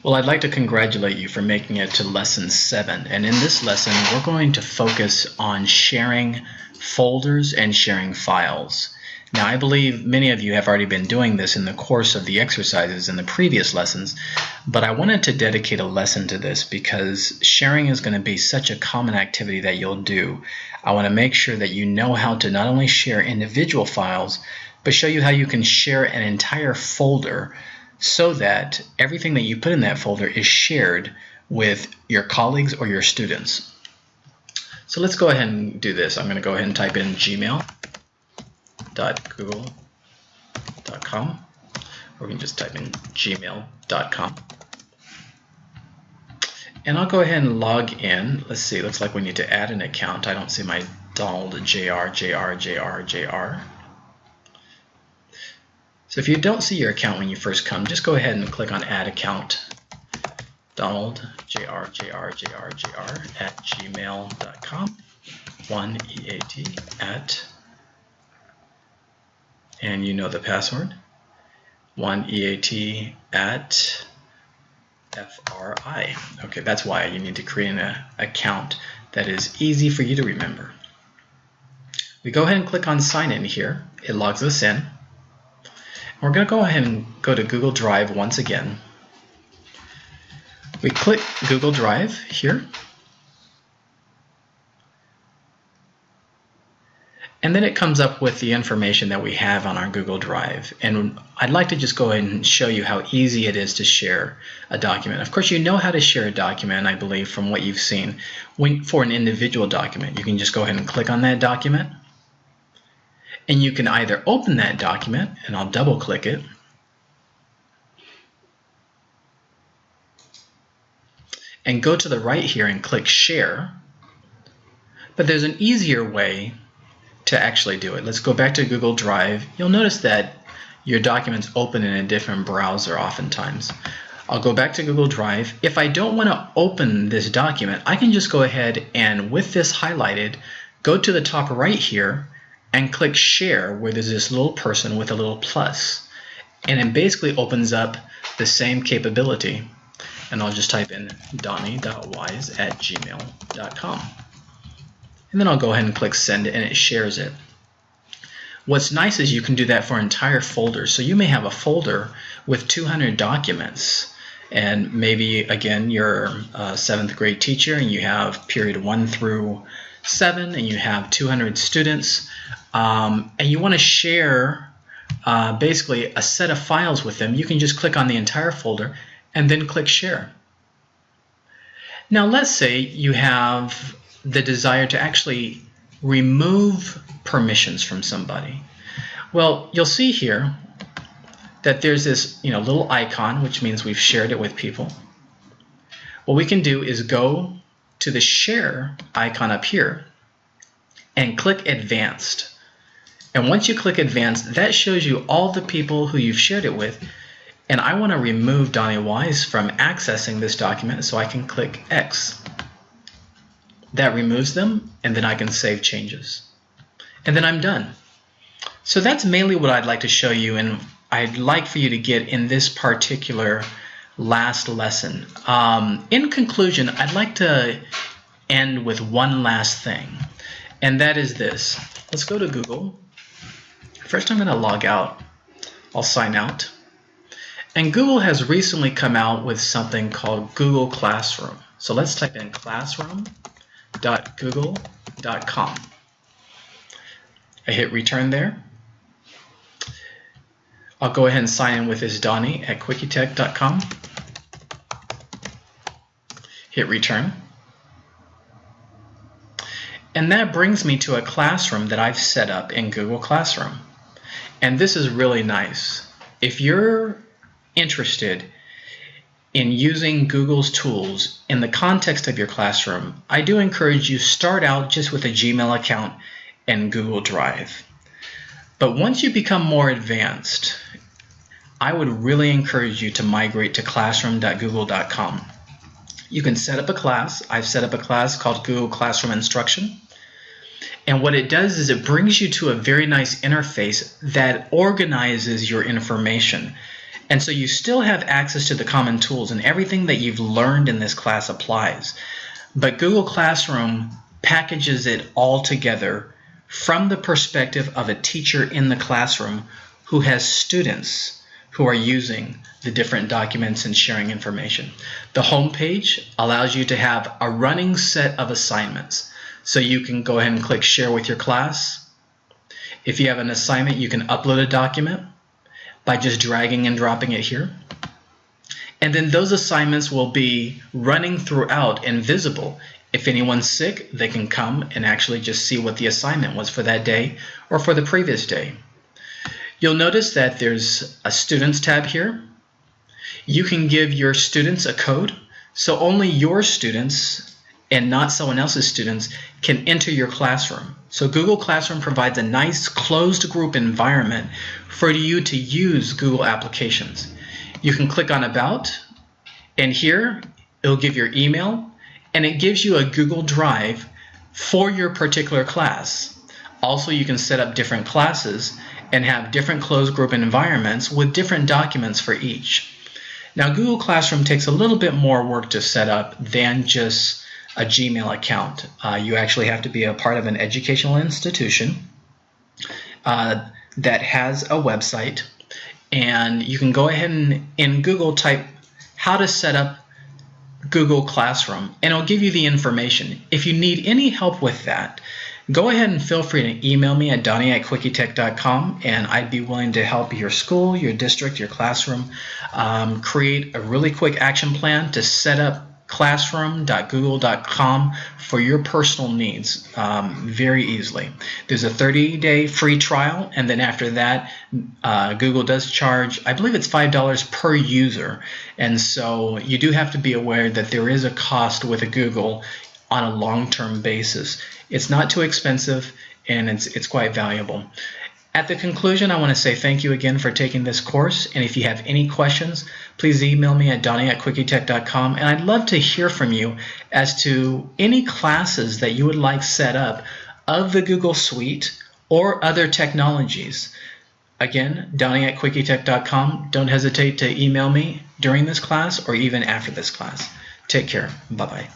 Well, I'd like to congratulate you for making it to lesson 7. And in this lesson, we're going to focus on sharing folders and sharing files. Now, I believe many of you have already been doing this in the course of the exercises in the previous lessons, but I wanted to dedicate a lesson to this because sharing is going to be such a common activity that you'll do. I want to make sure that you know how to not only share individual files, but show you how you can share an entire folder so that everything that you put in that folder is shared with your colleagues or your students. So let's go ahead and do this. I'm going to go ahead and type in gmail.google.com, or we can just type in gmail.com. And I'll go ahead and log in. Let's see, looks like we need to add an account. I don't see my Donald Jr. So if you don't see your account when you first come, just go ahead and click on Add Account. Donald Jr. at gmail.com. 1EAT at, and you know the password. 1EAT at FRI. Okay, that's why you need to create an account that is easy for you to remember. We go ahead and click on Sign In here. It logs us in. We're going to go ahead and go to Google Drive once again. We click Google Drive here. And then it comes up with the information that we have on our Google Drive. And I'd like to just go ahead and show you how easy it is to share a document. Of course, you know how to share a document, I believe, from what you've seen. For an individual document, you can just go ahead and click on that document. And you can either open that document, and I'll double click it, and go to the right here and click Share. But there's an easier way to actually do it. Let's go back to Google Drive. You'll notice that your documents open in a different browser oftentimes. I'll go back to Google Drive. If I don't want to open this document, I can just go ahead and, with this highlighted, go to the top right here and click Share, where there's this little person with a little plus. And it basically opens up the same capability. And I'll just type in donnie.wise@gmail.com. And then I'll go ahead and click Send, and it shares it. What's nice is you can do that for entire folders. So you may have a folder with 200 documents. And maybe, again, you're a 7th grade teacher and you have period 1 through 7 and you have 200 students. And you want to share basically a set of files with them. You can just click on the entire folder and then click Share. Now let's say you have the desire to actually remove permissions from somebody. Well, you'll see here that there's this little icon, which means we've shared it with people. What we can do is go to the Share icon up here and click Advanced. And once you click Advanced, that shows you all the people who you've shared it with. And I want to remove Donnie Wise from accessing this document, so I can click X. That removes them, and then I can save changes. And then I'm done. So that's mainly what I'd like to show you, and I'd like for you to get in this particular last lesson. In conclusion, I'd like to end with one last thing, and that is this. Let's go to Google. First, I'm going to log out. I'll sign out. And Google has recently come out with something called Google Classroom. So let's type in classroom.google.com. I hit return there. I'll go ahead and sign in with this Donnie at quickietech.com. Hit return. And that brings me to a classroom that I've set up in Google Classroom. And this is really nice. If you're interested in using Google's tools in the context of your classroom, I do encourage you start out just with a Gmail account and Google Drive. But once you become more advanced, I would really encourage you to migrate to classroom.google.com. You can set up a class. I've set up a class called Google Classroom Instruction. And what it does is it brings you to a very nice interface that organizes your information. And so you still have access to the common tools, and everything that you've learned in this class applies. But Google Classroom packages it all together from the perspective of a teacher in the classroom who has students who are using the different documents and sharing information. The home page allows you to have a running set of assignments. So you can go ahead and click Share with your class. If you have an assignment, you can upload a document by just dragging and dropping it here. And then those assignments will be running throughout and visible. If anyone's sick, they can come and actually just see what the assignment was for that day or for the previous day. You'll notice that there's a Students tab here. You can give your students a code, so only your students and not someone else's students can enter your classroom. So Google Classroom provides a nice closed group environment for you to use Google applications. You can click on About, and here it'll give your email, and it gives you a Google Drive for your particular class. Also, you can set up different classes and have different closed group environments with different documents for each. Now, Google Classroom takes a little bit more work to set up than just a Gmail account. You actually have to be a part of an educational institution that has a website, and you can go ahead and in Google type how to set up Google Classroom, and it'll give you the information. If you need any help with that, go ahead and feel free to email me at donnie@quickietech.com, and I'd be willing to help your school, your district, your classroom create a really quick action plan to set up classroom.google.com for your personal needs very easily. There's a 30-day free trial, and then after that, Google does charge, I believe it's $5 per user. And so you do have to be aware that there is a cost with a Google on a long-term basis. It's not too expensive, and it's quite valuable. At the conclusion, I want to say thank you again for taking this course, and if you have any questions, please email me at donnie@quickietech.com, and I'd love to hear from you as to any classes that you would like set up of the Google Suite or other technologies. Again, donnie@quickietech.com. Don't hesitate to email me during this class or even after this class. Take care. Bye-bye.